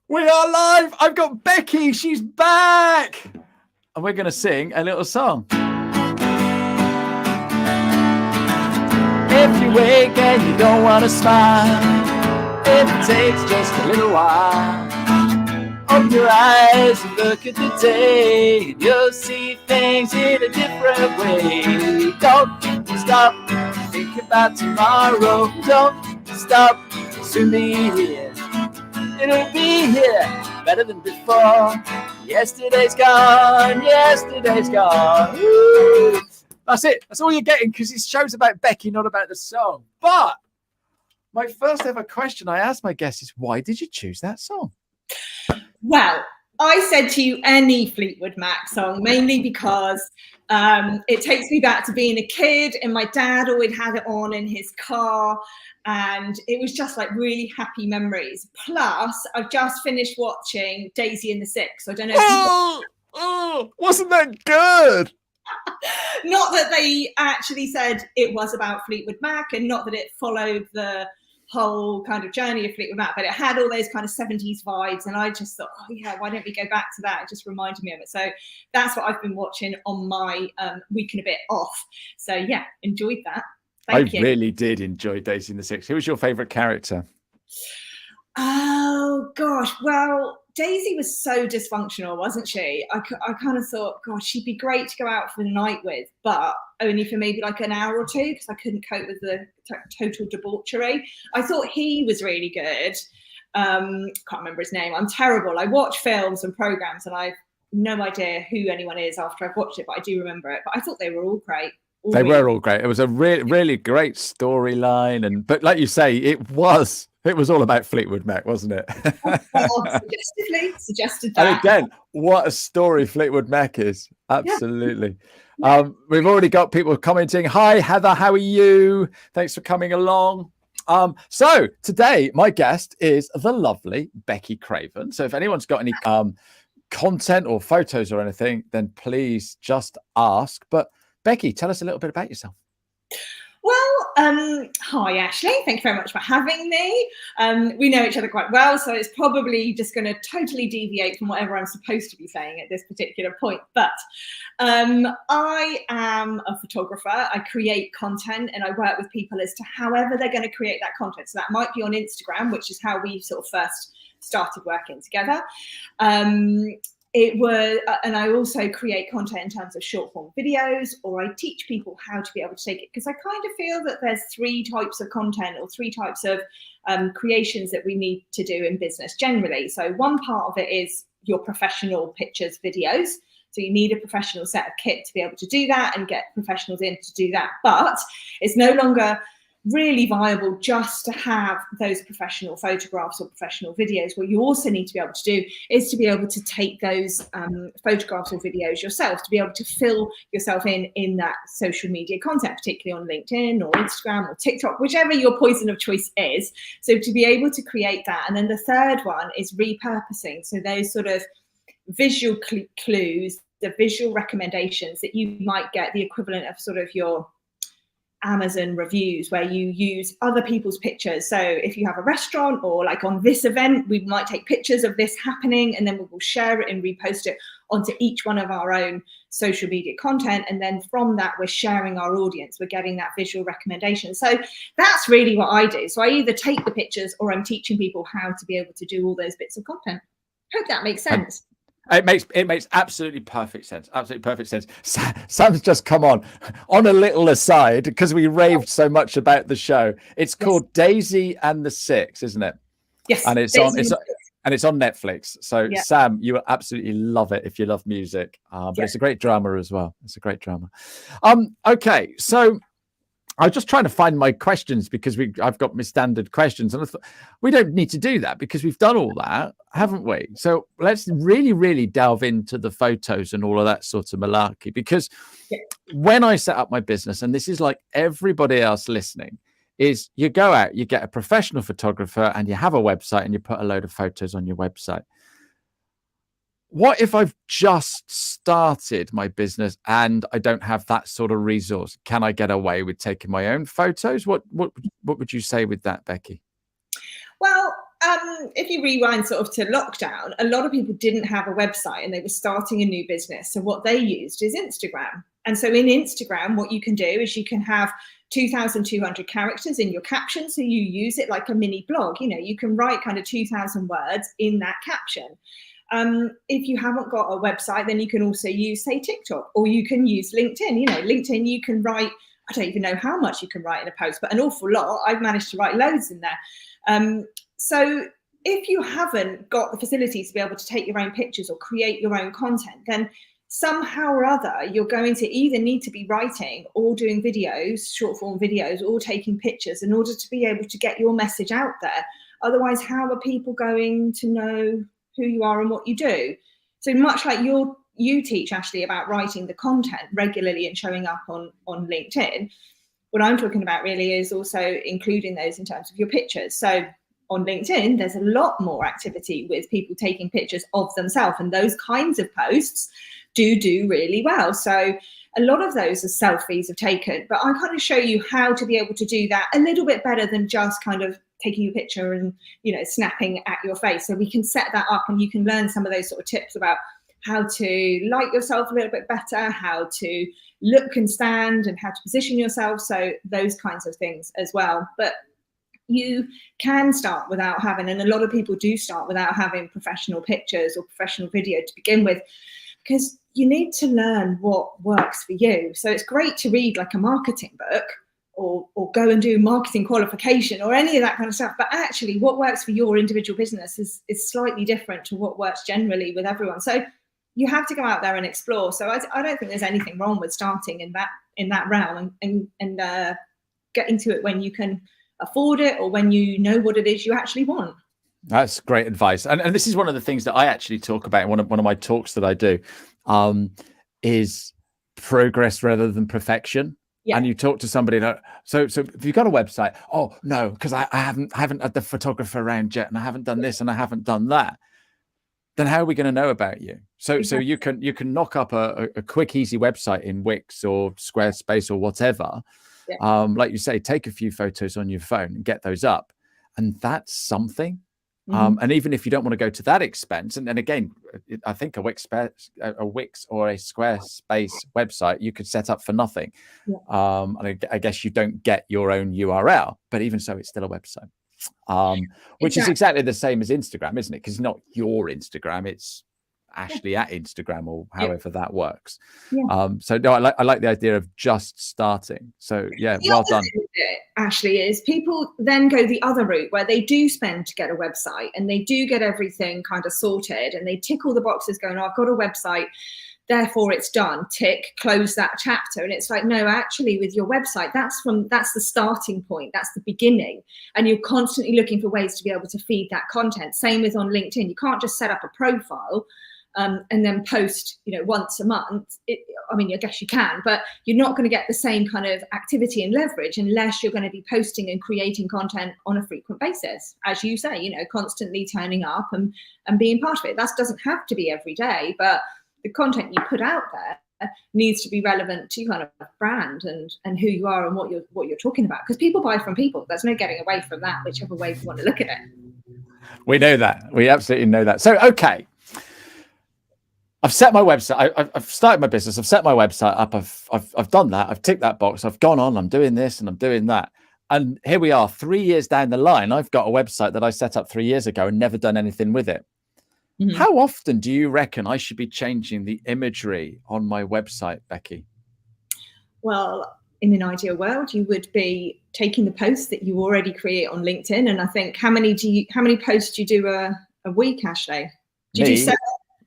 We are live. I've got Becky. She's back. And we're going to sing a little song. If you wake and you don't want to smile, if it takes just a little while, open your eyes and look at the day, and you'll see things in a different way. Don't stop, think about tomorrow. Don't stop, soon be here. It'll be here, better than before. Yesterday's gone, yesterday's gone. Woo! That's it. That's all you're getting, because this show's about Becky, not about the song. But my first ever question I asked my guests is, why did you choose that song? Well, I said to you any Fleetwood Mac song, mainly because it takes me back to being a kid, and my dad always had it on in his car, and it was just like really happy memories. Plus, I've just finished watching Daisy and the Six. So I don't know. Wasn't that good? Not that they actually said it was about Fleetwood Mac, and not that it followed the whole kind of journey of Fleetwood Mac, but it had all those kind of 70s vibes, and I just thought, oh yeah, why don't we go back to that? It just reminded me of it. So that's what I've been watching on my week and a bit off. So yeah, enjoyed that. Thank you. Really did enjoy Daisy and the Six. Who was your favourite character? Oh gosh, well, Daisy was so dysfunctional, wasn't she? I kind of thought, God, she'd be great to go out for the night with, but only for maybe like an hour or two, because I couldn't cope with the total debauchery. I thought he was really good. Can't remember his name. I'm terrible. I watch films and programs and I've no idea who anyone is after I've watched it, but I do remember it. But I thought they were all great. They were all great. It was a really great storyline, but like you say, it was all about Fleetwood Mac, wasn't it? Suggested that. And again, what a story Fleetwood Mac is. Absolutely. Yeah. We've already got people commenting. Hi, Heather, how are you? Thanks for coming along. So today, my guest is the lovely Becky Craven. So if anyone's got any content or photos or anything, then please just ask. But Becky, tell us a little bit about yourself. Well, hi, Ashley. Thank you very much for having me. We know each other quite well, so it's probably just going to totally deviate from whatever I'm supposed to be saying at this particular point. But I am a photographer. I create content, and I work with people as to however they're going to create that content. So that might be on Instagram, which is how we sort of first started working together. And I also create content in terms of short form videos, or I teach people how to be able to take it, because I kind of feel that there's three types of content or three types of creations that we need to do in business generally. So one part of it is your professional pictures, videos. So you need a professional set of kit to be able to do that and get professionals in to do that. But it's no longer really viable just to have those professional photographs or professional videos. What you also need to be able to do is to be able to take those photographs or videos yourself, to be able to fill yourself in that social media content, particularly on LinkedIn or Instagram or TikTok, whichever your poison of choice is. So to be able to create that. And then the third one is repurposing. So those sort of visual clues, the visual recommendations that you might get, the equivalent of sort of your Amazon reviews, where you use other people's pictures. So if you have a restaurant, or like on this event, we might take pictures of this happening, and then we will share it and repost it onto each one of our own social media content. And then from that, we're sharing our audience. We're getting that visual recommendation. So that's really what I do. So I either take the pictures, or I'm teaching people how to be able to do all those bits of content. Hope that makes sense. It makes absolutely perfect sense. Absolutely perfect sense. Sam's just come on a little aside, because we raved so much about the show. It's called Daisy and the Six, isn't it? Yes. And it's on Netflix. So Sam, you will absolutely love it if you love music. But it's a great drama as well. It's a great drama. Okay, so I was just trying to find my questions, because I've got my standard questions, and I thought we don't need to do that because we've done all that, haven't we? So let's really delve into the photos and all of that sort of malarkey, because when I set up my business, and this is like everybody else listening, is you go out, you get a professional photographer, and you have a website, and you put a load of photos on your website. What if I've just started my business and I don't have that sort of resource? Can I get away with taking my own photos? What would you say with that, Becky? Well, if you rewind sort of to lockdown, a lot of people didn't have a website and they were starting a new business. So what they used is Instagram. And so in Instagram, what you can do is you can have 2,200 characters in your caption. So you use it like a mini blog. You know, you can write kind of 2,000 words in that caption. If you haven't got a website, then you can also use, say, TikTok, or you can use LinkedIn. You know, LinkedIn, you can write, I don't even know how much you can write in a post, but an awful lot. I've managed to write loads in there. So if you haven't got the facilities to be able to take your own pictures or create your own content, then somehow or other, you're going to either need to be writing or doing videos, short form videos, or taking pictures in order to be able to get your message out there. Otherwise, how are people going to know who you are and what you do? So much like you teach, Ashley, about writing the content regularly and showing up on LinkedIn, what I'm talking about really is also including those in terms of your pictures. So on LinkedIn, there's a lot more activity with people taking pictures of themselves, and those kinds of posts do really well. So a lot of those are selfies are taken, but I kind of show you how to be able to do that a little bit better than just kind of taking your picture and, you know, snapping at your face. So we can set that up, and you can learn some of those sort of tips about how to light yourself a little bit better, how to look and stand, and how to position yourself. So those kinds of things as well. But you can start without having, and a lot of people do start without having professional pictures or professional video to begin with, because you need to learn what works for you. So it's great to read like a marketing book or go and do marketing qualification or any of that kind of stuff. But actually what works for your individual business is slightly different to what works generally with everyone. So you have to go out there and explore. So I don't think there's anything wrong with starting in that realm and getting to it when you can afford it or when you know what it is you actually want. That's great advice. And this is one of the things that I actually talk about in one of my talks that I do, is progress rather than perfection. Yeah. And you talk to somebody that, so if you've got a website, oh no, because I haven't had the photographer around yet, and I haven't done this and I haven't done that, then how are we going to know about you? So exactly. So you can knock up a quick, easy website in Wix or Squarespace or whatever. Yeah. Like you say, take a few photos on your phone and get those up, and that's something. Mm-hmm. And even if you don't want to go to that expense, and again, I think a Wix or a Squarespace website you could set up for nothing. Yeah. And I guess you don't get your own URL, but even so, it's still a website. Which is exactly the same as Instagram, isn't it? Because it's not your Instagram, it's Ashley at Instagram or however that works. Yeah. So no, I like the idea of just starting. So yeah, well done. Ashley, is people then go the other route where they do spend to get a website and they do get everything kind of sorted and they tick all the boxes going, oh, I've got a website, therefore it's done, tick, close that chapter. And it's like, no, actually with your website, that's the starting point, that's the beginning. And you're constantly looking for ways to be able to feed that content. Same with on LinkedIn. You can't just set up a profile and then post, once a month. I mean, I guess you can, but you're not going to get the same kind of activity and leverage unless you're going to be posting and creating content on a frequent basis. As you say, constantly turning up and being part of it. That doesn't have to be every day, but the content you put out there needs to be relevant to kind of brand and who you are and what you're talking about. Because people buy from people. There's no getting away from that, whichever way you want to look at it. We know that. We absolutely know that. So, okay. I've set my website. I've started my business. I've set my website up. I've done that. I've ticked that box. I've gone on. I'm doing this and I'm doing that. And here we are, 3 years down the line. I've got a website that I set up 3 years ago and never done anything with it. Mm-hmm. How often do you reckon I should be changing the imagery on my website, Becky? Well, in an ideal world, you would be taking the posts that you already create on LinkedIn. And I think how many posts do you do a week, Ashley? Do you do 7?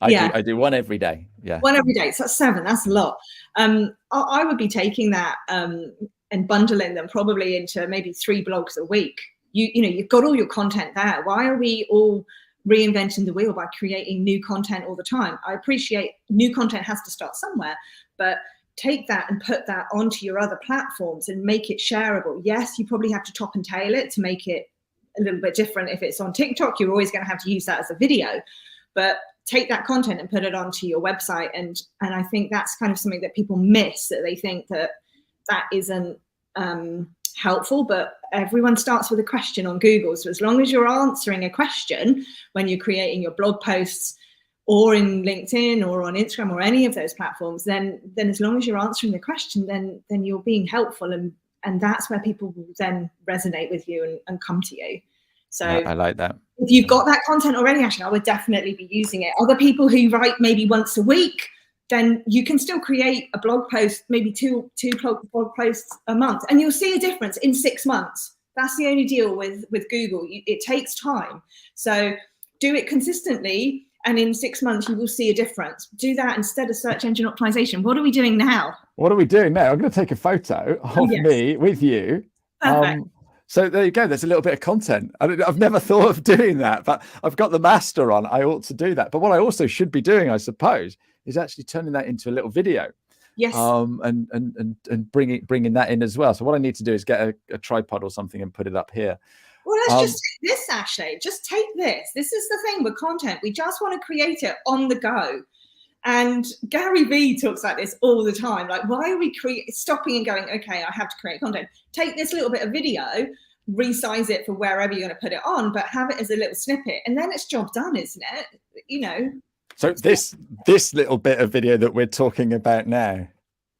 I do one every day. Yeah. One every day. So that's 7. That's a lot. I would be taking that and bundling them probably into maybe 3 blogs a week. You've got all your content there. Why are we all reinventing the wheel by creating new content all the time? I appreciate new content has to start somewhere, but take that and put that onto your other platforms and make it shareable. Yes, you probably have to top and tail it to make it a little bit different. If it's on TikTok, you're always going to have to use that as a video, but take that content and put it onto your website. And I think that's kind of something that people miss, that they think that isn't helpful, but everyone starts with a question on Google. So as long as you're answering a question when you're creating your blog posts or in LinkedIn or on Instagram or any of those platforms, then as long as you're answering the question, then you're being helpful, and that's where people will then resonate with you and come to you. So I like that. If you've got that content already, actually, I would definitely be using it. Other people who write maybe once a week, then you can still create a blog post, maybe two blog posts a month, and you'll see a difference in 6 months. That's the only deal with Google. It takes time. So do it consistently, and in 6 months, you will see a difference. Do that instead of search engine optimization. What are we doing now? What are we doing now? I'm going to take a photo of me with you. Perfect. So there you go. There's a little bit of content. I've never thought of doing that, but I've got the master on. I ought to do that. But what I also should be doing, I suppose, is actually turning that into a little video. Yes. And bringing that in as well. So what I need to do is get a tripod or something and put it up here. Well, let's just take this, Ashley. Just take this. This is the thing with content. We just want to create it on the go. And Gary Vee talks like this all the time. Like, why are we stopping and going, okay, I have to create content. Take this little bit of video, resize it for wherever you're going to put it on, but have it as a little snippet. And then it's job done, isn't it? You know. So this little bit of video that we're talking about now.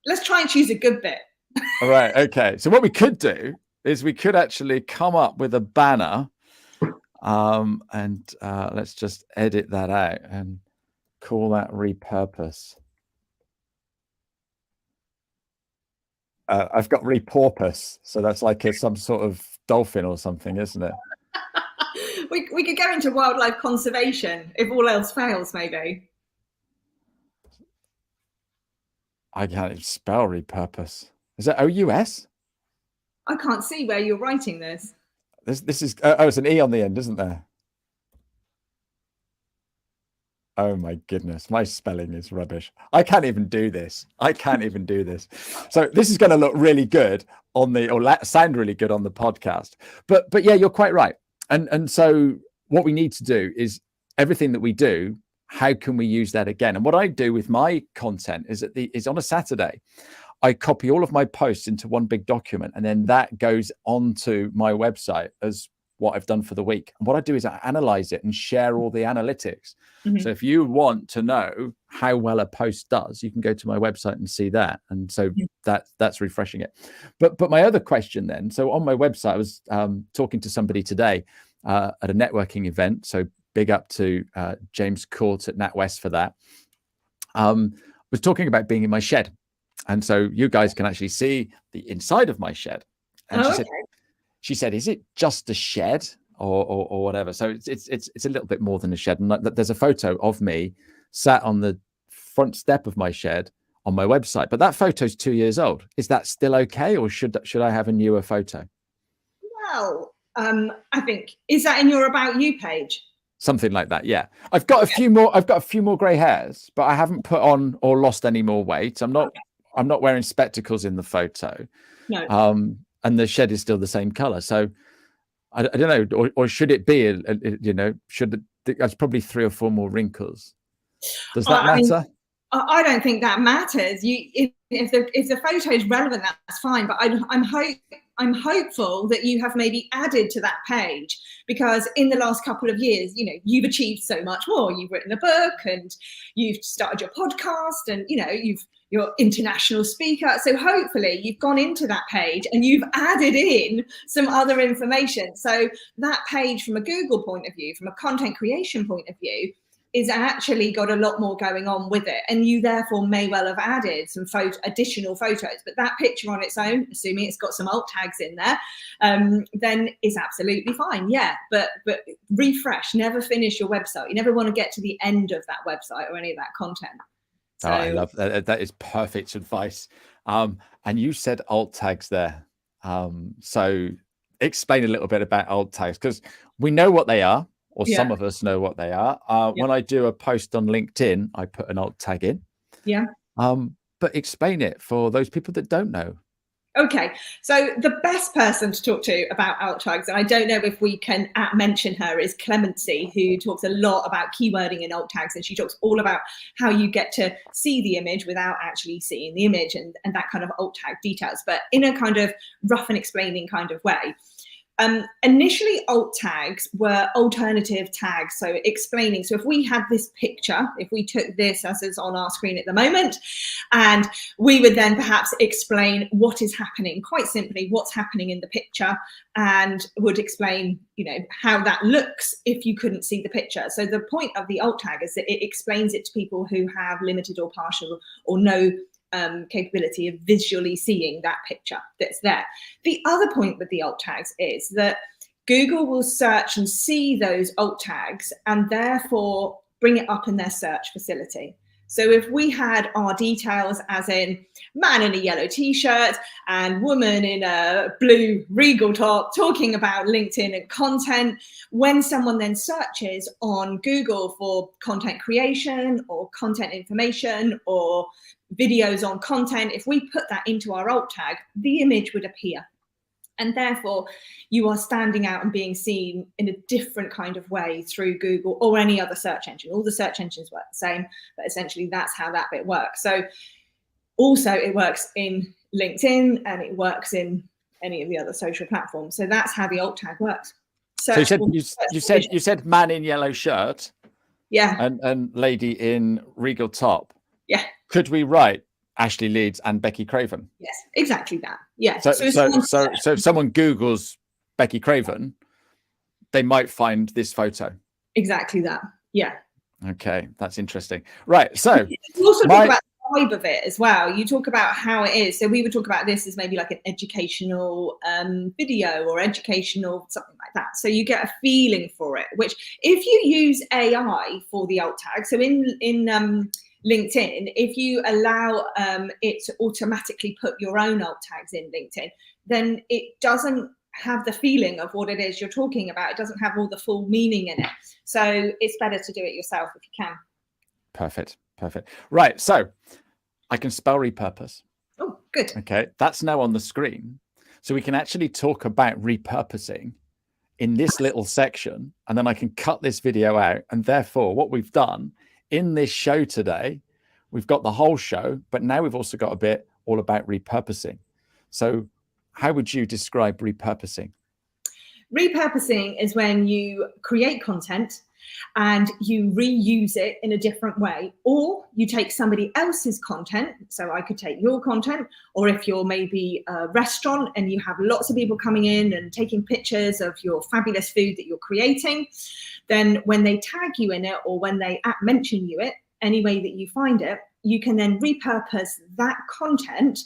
Let's try and choose a good bit. All right. Okay. So what we could do is we could actually come up with a banner, and let's just edit that out and call that repurpose. I've got repurpose, so that's like some sort of dolphin or something, isn't it? We could go into wildlife conservation if all else fails, maybe. I can't even spell repurpose. Is that O-U-S? I can't see where you're writing this. This is it's an E on the end, isn't there? Oh my goodness, my spelling is rubbish. I can't even do this. So this is going to look really good on sound really good on the podcast. But yeah, you're quite right. And so what we need to do is everything that we do, how can we use that again? And what I do with my content is on a Saturday, I copy all of my posts into one big document, and then that goes onto my website as what I've done for the week. And what I do is I analyze it and share all the analytics. Mm-hmm. So if you want to know how well a post does, you can go to my website and see that. And so that's refreshing it. But my other question then, so on my website, I was talking to somebody today at a networking event. So big up to James Court at NatWest for that. Was talking about being in my shed. And so you guys can actually see the inside of my shed. And she said, is it just a shed or whatever? So it's a little bit more than a shed. And there's a photo of me sat on the front step of my shed on my website. But that photo's 2 years old. Is that still okay, or should I have a newer photo? Well, I think, is that in your About You page? Something like that, yeah. I've got a few more grey hairs, but I haven't put on or lost any more weight. I'm not wearing spectacles in the photo. No. And the shed is still the same color. So I don't know, or should it be, there's probably 3 or 4 more wrinkles. Does that matter? I don't think that matters. If the photo is relevant, that's fine. But I'm hopeful that you have maybe added to that page, because in the last couple of years, you've achieved so much more. You've written a book, and you've started your podcast, and you're international speaker. So hopefully you've gone into that page and you've added in some other information. So that page, from a Google point of view, from a content creation point of view, is actually got a lot more going on with it. And you therefore may well have added some additional photos. But that picture on its own, assuming it's got some alt tags in there, then is absolutely fine. Yeah, but refresh, never finish your website. You never want to get to the end of that website or any of that content. So, I love that. That is perfect advice. And you said alt tags there. So explain a little bit about alt tags, because we know what they are, or some of us know what they are. When I do a post on LinkedIn, I put an alt tag in. Yeah. But explain it for those people that don't know. Okay, so the best person to talk to about alt tags, and I don't know if we can mention her, is Clemency, who talks a lot about keywording in alt tags, and she talks all about how you get to see the image without actually seeing the image and that kind of alt tag details, but in a kind of rough and explaining kind of way. Initially, alt tags were alternative tags, so explaining. So if we had this picture, if we took this as is on our screen at the moment, and we would then perhaps explain what is happening, quite simply, what's happening in the picture, and would explain, you know, how that looks if you couldn't see the picture. So the point of the alt tag is that it explains it to people who have limited or partial or no capability of visually seeing that picture that's there. The other point with the alt tags is that Google will search and see those alt tags and therefore bring it up in their search facility. So if we had our details as in man in a yellow t-shirt and woman in a blue regal top talking about LinkedIn and content, when someone then searches on Google for content creation or content information or videos on content, if we put that into our alt tag, the image would appear. And therefore, you are standing out and being seen in a different kind of way through Google or any other search engine. All the search engines work the same, but essentially that's how that bit works. So also it works in LinkedIn and it works in any of the other social platforms. So that's how the alt tag works. So you said man in yellow shirt, yeah, and lady in regal top. Yeah. Could we write Ashley Leeds and Becky Craven? Yes, exactly that. Yeah. So if someone Googles Becky Craven, they might find this photo. Exactly that. Yeah. Okay, that's interesting. Right. So you also talk about the vibe of it as well. You talk about how it is. So we would talk about this as maybe like an educational video or educational something like that. So you get a feeling for it, which if you use AI for the alt tag, so in LinkedIn, if you allow it to automatically put your own alt tags in LinkedIn, then it doesn't have the feeling of what it is you're talking about. It doesn't have all the full meaning in it. So it's better to do it yourself if you can. Perfect. Right. So I can spell repurpose. Oh, good. Okay. That's now on the screen. So we can actually talk about repurposing in this little section, and then I can cut this video out. And therefore, what we've done in this show today, we've got the whole show, but now we've also got a bit all about repurposing. So how would you describe repurposing? Repurposing is when you create content and you reuse it in a different way, or you take somebody else's content. So I could take your content, or if you're maybe a restaurant and you have lots of people coming in and taking pictures of your fabulous food that you're creating, then when they tag you in it or when they mention you it, any way that you find it, you can then repurpose that content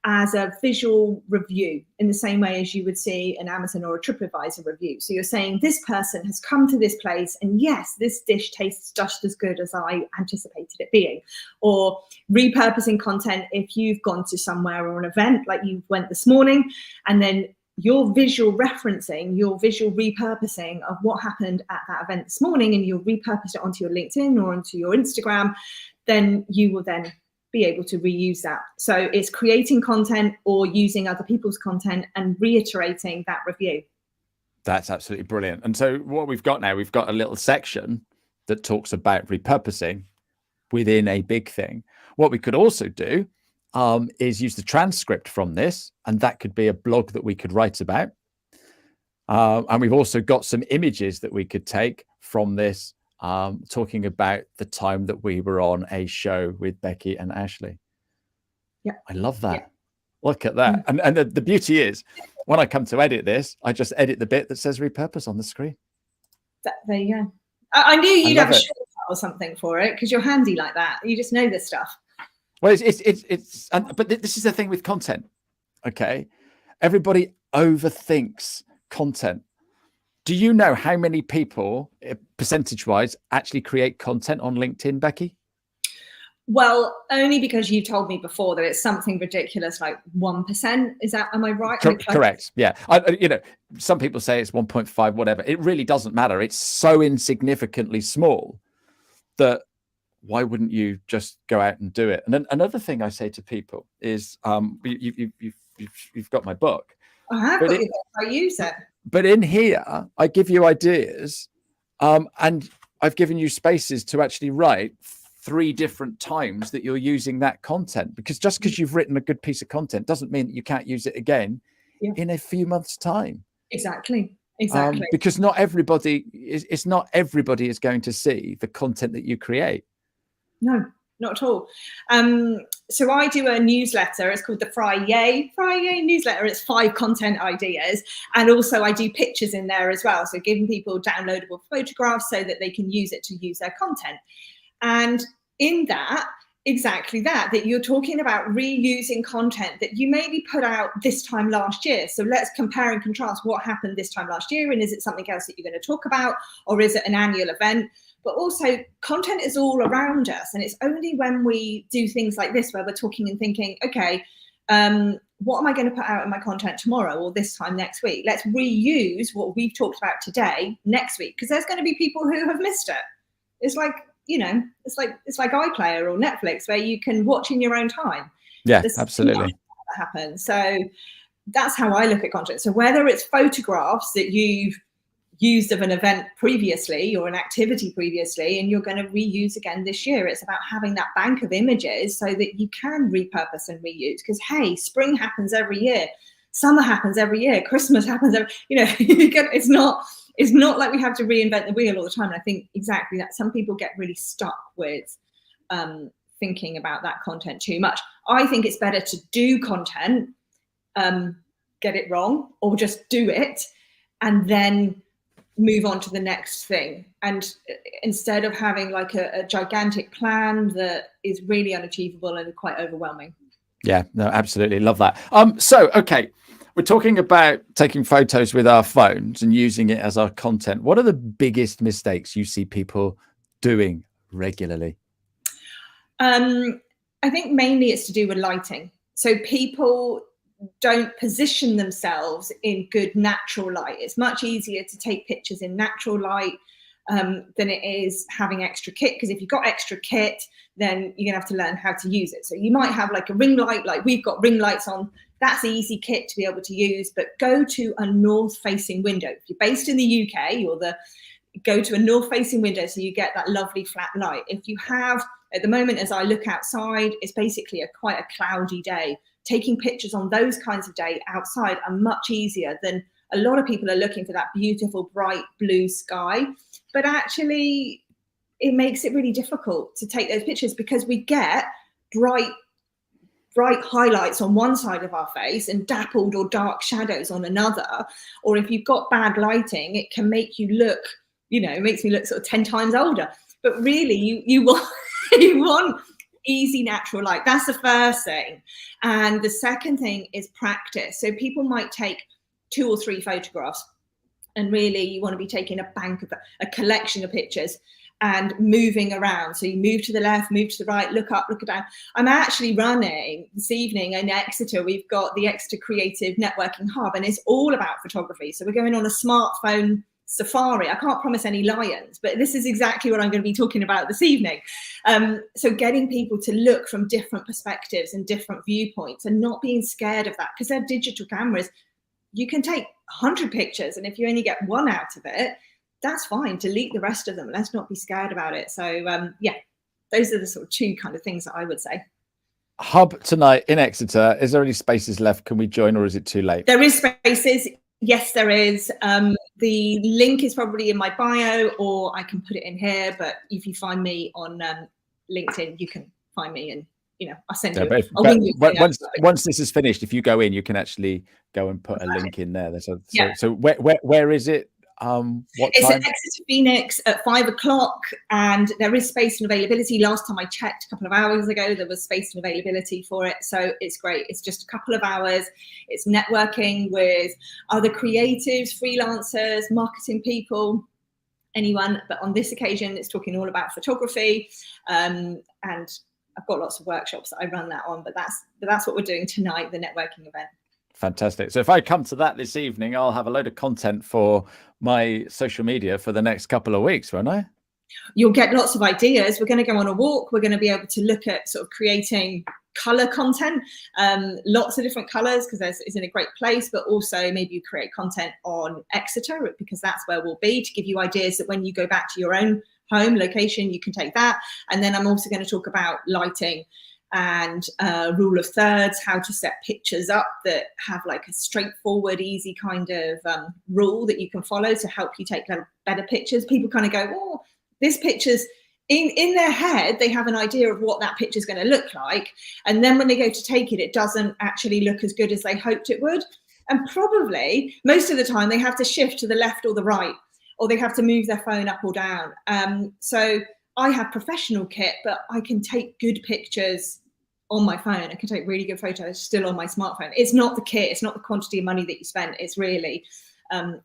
as a visual review in the same way as you would see an Amazon or a TripAdvisor review. So you're saying this person has come to this place and yes, this dish tastes just as good as I anticipated it being. Or repurposing content if you've gone to somewhere or an event like you went this morning, and then your visual referencing, your visual repurposing of what happened at that event this morning, and you'll repurpose it onto your LinkedIn or onto your Instagram, then you will then be able to reuse that. So it's creating content or using other people's content and reiterating that review. That's absolutely brilliant. And so what we've got now, we've got a little section that talks about repurposing within a big thing. What we could also do is use the transcript from this, and that could be a blog that we could write about. And we've also got some images that we could take from this, talking about the time that we were on a show with Becky and Ashley. Yeah, I love that. Yeah. Look at that. And the beauty is, when I come to edit this, I just edit the bit that says repurpose on the screen. There you go. I knew you'd have a shortcut or something for it because you're handy like that. You just know this stuff. Well, but this is the thing with content. Okay, everybody overthinks content. Do you know how many people, percentage-wise, actually create content on LinkedIn, Becky? Well, only because you told me before that it's something ridiculous, like 1%. Is that? Am I right? Correct. Yeah. Some people say it's 1.5, whatever. It really doesn't matter. It's so insignificantly small that why wouldn't you just go out and do it? And then another thing I say to people is, you've you've got my book. I have got your book. I use it. But in here, I give you ideas, and I've given you spaces to actually write 3 different times that you're using that content, because just because you've written a good piece of content doesn't mean that you can't use it again in a few months' time. Exactly. Because not everybody is going to see the content that you create. No, not at all. So I do a newsletter. It's called the Friday newsletter. It's 5 content ideas, and also I do pictures in there as well. So giving people downloadable photographs so that they can use it to use their content. And in that, exactly that you're talking about reusing content that you maybe put out this time last year. So let's compare and contrast what happened this time last year, and is it something else that you're going to talk about, or is it an annual event? But also, content is all around us, and it's only when we do things like this where we're talking and thinking, okay, what am I going to put out in my content tomorrow or this time next week? Let's reuse what we've talked about today next week, because there's going to be people who have missed it. It's like, it's like iPlayer or Netflix, where you can watch in your own time. Yeah, absolutely. That happens. So that's how I look at content. So whether it's photographs that you've used of an event previously or an activity previously, and you're going to reuse again this year, it's about having that bank of images so that you can repurpose and reuse. Because hey, spring happens every year, summer happens every year, Christmas happens every, it's not like we have to reinvent the wheel all the time. And I think exactly that some people get really stuck with thinking about that content too much. I think it's better to do content, get it wrong, or just do it and then move on to the next thing. And instead of having like a gigantic plan that is really unachievable and quite overwhelming. Yeah, no, absolutely. Love that. So, okay. We're talking about taking photos with our phones and using it as our content. What are the biggest mistakes you see people doing regularly? I think mainly it's to do with lighting. So people don't position themselves in good natural light. It's much easier to take pictures in natural light than it is having extra kit, because if you've got extra kit, then you're gonna have to learn how to use it. So you might have like a ring light, like we've got ring lights on. That's easy kit to be able to use, but go to a north-facing window. If you're based in the UK, go to a north-facing window so you get that lovely flat light. If you have, at the moment, as I look outside, it's basically quite a cloudy day. Taking pictures on those kinds of days outside are much easier than a lot of people are looking for that beautiful, bright blue sky. But actually, it makes it really difficult to take those pictures because we get bright highlights on one side of our face and dappled or dark shadows on another. Or if you've got bad lighting, it can make you look, it makes me look sort of 10 times older. But really, you want easy natural light. That's the first thing. And the second thing is practice. So people might take 2 or 3 photographs, and really you want to be taking a collection of pictures and moving around. So you move to the left, move to the right, look up, look down. I'm actually running this evening in Exeter. We've got the Exeter Creative Networking Hub, and it's all about photography. So we're going on a smartphone safari. I can't promise any lions, but this is exactly what I'm going to be talking about this evening. So getting people to look from different perspectives and different viewpoints and not being scared of that, because they're digital cameras. You can take 100 pictures, and if you only get 1 out of it, that's fine. Delete the rest of them. Let's not be scared about it. So yeah, those are the sort of 2 kind of things that I would say. Hub tonight in Exeter. Is there any spaces left? Can we join, or is it too late? There is spaces. Yes, there is. The link is probably in my bio, or I can put it in here. But if you find me on LinkedIn, you can find me, and I'll send you. Once this is finished, if you go in, you can actually go and put a link in there. So where is it? What it's time? At Exeter Phoenix at 5 o'clock, and there is space and availability. Last time I checked a couple of hours ago, there was space and availability for it. So it's great. It's just a couple of hours. It's networking with other creatives, freelancers, marketing people, anyone. But on this occasion, it's talking all about photography. And I've got lots of workshops that I run that on, but that's what we're doing tonight, the networking event. Fantastic. So if I come to that this evening, I'll have a load of content for my social media for the next couple of weeks, won't I? You'll get lots of ideas. We're going to go on a walk. We're going to be able to look at sort of creating color content, lots of different colors, because it's in a great place, but also maybe you create content on Exeter, because that's where we'll be, to give you ideas that when you go back to your own home location, you can take that. And then I'm also going to talk about lighting and rule of thirds, how to set pictures up that have like a straightforward, easy kind of rule that you can follow to help you take better pictures. People kind of go, oh, this picture's in their head, they have an idea of what that picture is going to look like. And then when they go to take it, it doesn't actually look as good as they hoped it would. And probably most of the time they have to shift to the left or the right, or they have to move their phone up or down. So I have professional kit, but I can take good pictures on my phone. I can take really good photos still on my smartphone. It's not the kit, it's not the quantity of money that you spend. It's really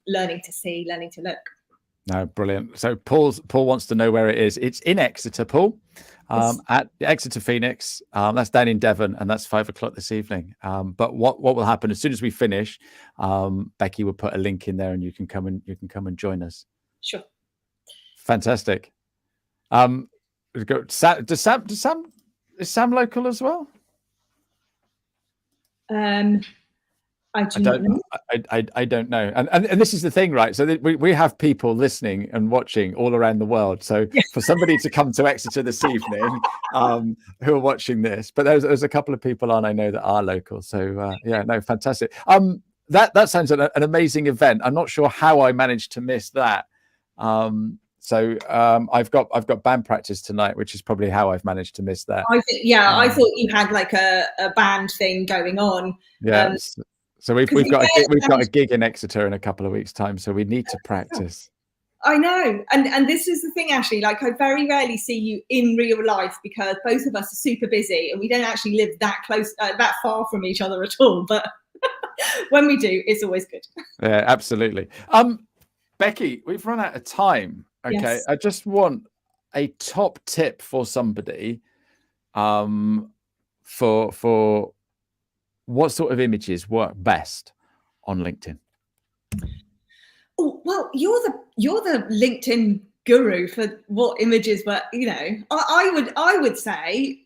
learning to see, learning to look. No, brilliant. So Paul wants to know where it is. It's in Exeter, Paul, at Exeter Phoenix. That's down in Devon, and that's 5 o'clock this evening. But what will happen as soon as we finish? Becky will put a link in there, and you can come and join us. Sure. Fantastic. Is Sam local as well? I don't know. I don't know. And this is the thing, right? So we have people listening and watching all around the world. So for somebody to come to Exeter this evening, who are watching this, but there's a couple of people on I know that are local. So yeah, no, fantastic. That sounds an amazing event. I'm not sure how I managed to miss that. So I've got band practice tonight, which is probably how I've managed to miss that. I thought you had like a band thing going on. Yeah. So we've got a gig in Exeter in a couple of weeks' time, so we need to practice. I know, and this is the thing, actually. Like, I very rarely see you in real life because both of us are super busy and we don't actually live that close, that far from each other at all. But when we do, it's always good. Yeah, absolutely. Becky, we've run out of time. Okay, yes. I just want a top tip for somebody, for what sort of images work best on LinkedIn. Oh, well, you're the LinkedIn guru for what images work. You know, I would say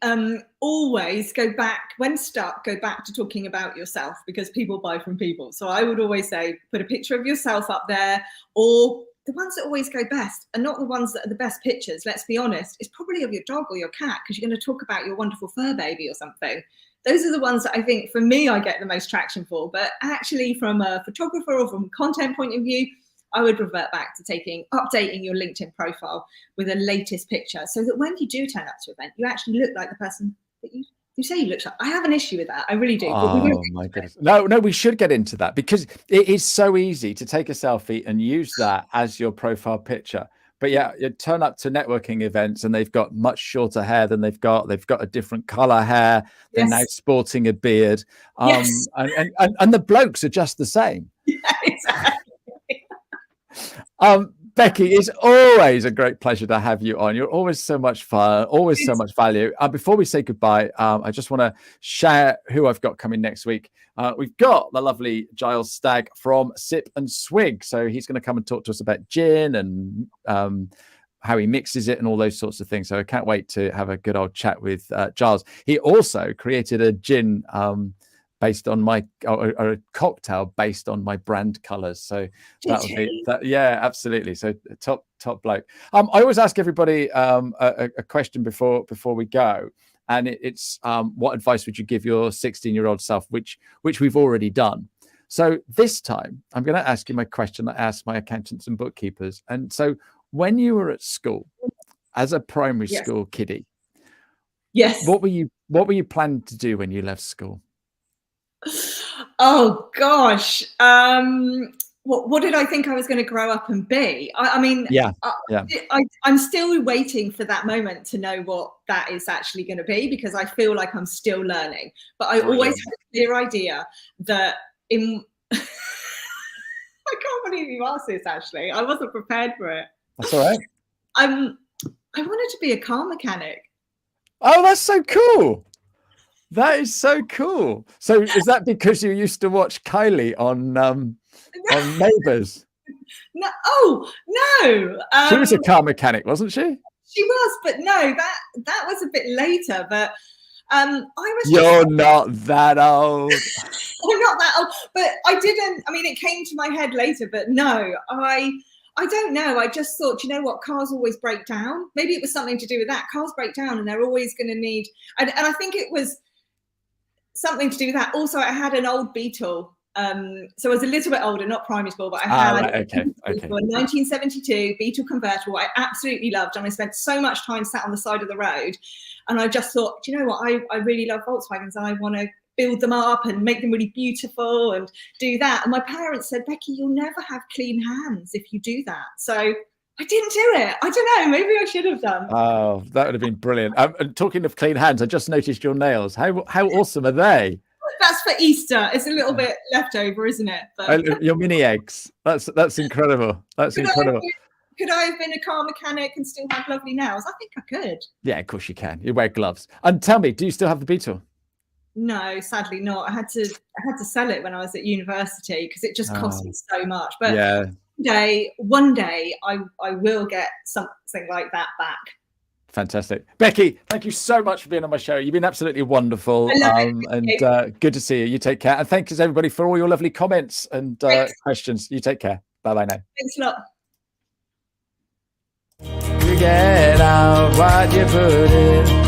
always go back, when stuck, go back to talking about yourself, because people buy from people. So I would always say put a picture of yourself up there, or the ones that always go best are not the ones that are the best pictures. Let's be honest. It's probably of your dog or your cat, because you're going to talk about your wonderful fur baby or something. Those are the ones that I think, for me, I get the most traction for. But actually, from a photographer or from a content point of view, I would revert back to updating your LinkedIn profile with a latest picture, so that when you do turn up to an event, you actually look like the person that you say you look like. I have an issue with that. I really do. Oh my goodness. No, we should get into that, because it is so easy to take a selfie and use that as your profile picture. But yeah, you turn up to networking events and they've got much shorter hair than they've got a different color hair. They're now sporting a beard. And the blokes are just the same. Yeah, exactly. Becky, it's always a great pleasure to have you on. You're always so much fun, always so much value. Before we say goodbye, I just want to share who I've got coming next week. We've got the lovely Giles Stagg from Sip and Swig. So he's going to come and talk to us about gin and how he mixes it and all those sorts of things. So I can't wait to have a good old chat with Giles. He also created a gin based on or a cocktail based on my brand colors. So that would be that. Yeah, absolutely. So top bloke. I always ask everybody a question before we go, and it's what advice would you give your 16-year-old self, which we've already done. So this time I'm going to ask you my question I asked my accountants and bookkeepers. And so when you were at school as a primary school kiddie, what were you planning to do when you left school? Oh gosh, what did I think I was going to grow up and be? I'm still waiting for that moment to know what that is actually going to be, because I feel like I'm still learning. But I always had a clear idea that I can't believe you asked this. Actually, I wasn't prepared for it. That's all right. I wanted to be a car mechanic. Oh, that's so cool. That is so cool. So is that because you used to watch Kylie on Neighbours? No. Oh, no. She was a car mechanic, wasn't she? She was, but no, that was a bit later. But I was. You're not that old. I'm not that old, but I didn't. I mean, it came to my head later, but no, I don't know. I just thought, you know what, cars always break down. Maybe it was something to do with that. Cars break down, and they're always going to need. And I think it was something to do with that. Also, I had an old Beetle. So I was a little bit older, not primary school, but I had okay. a 1972 Beetle convertible I absolutely loved, and I spent so much time sat on the side of the road, and I just thought, do you know what, I really love Volkswagens, and I want to build them up and make them really beautiful and do that. And my parents said, Becky, you'll never have clean hands if you do that. So I didn't do it. I don't know, maybe I should have done. Oh, that would have been brilliant. And talking of clean hands, I just noticed your nails. How awesome are they? That's for Easter. It's a little bit leftover, isn't it? But your mini eggs. That's incredible. That's incredible. Could I have been a car mechanic and still have lovely nails? I think I could. Yeah, of course you can. You wear gloves. And tell me, do you still have the Beetle? No, sadly not. I had to sell it when I was at university because it just cost me so much. But yeah, one day I will get something like that back. Fantastic. Becky, thank you so much for being on my show. You've been absolutely wonderful. And good to see you. You take care. And thanks everybody for all your lovely comments and questions. You take care. Bye-bye now. Thanks a lot. You get out what you put in.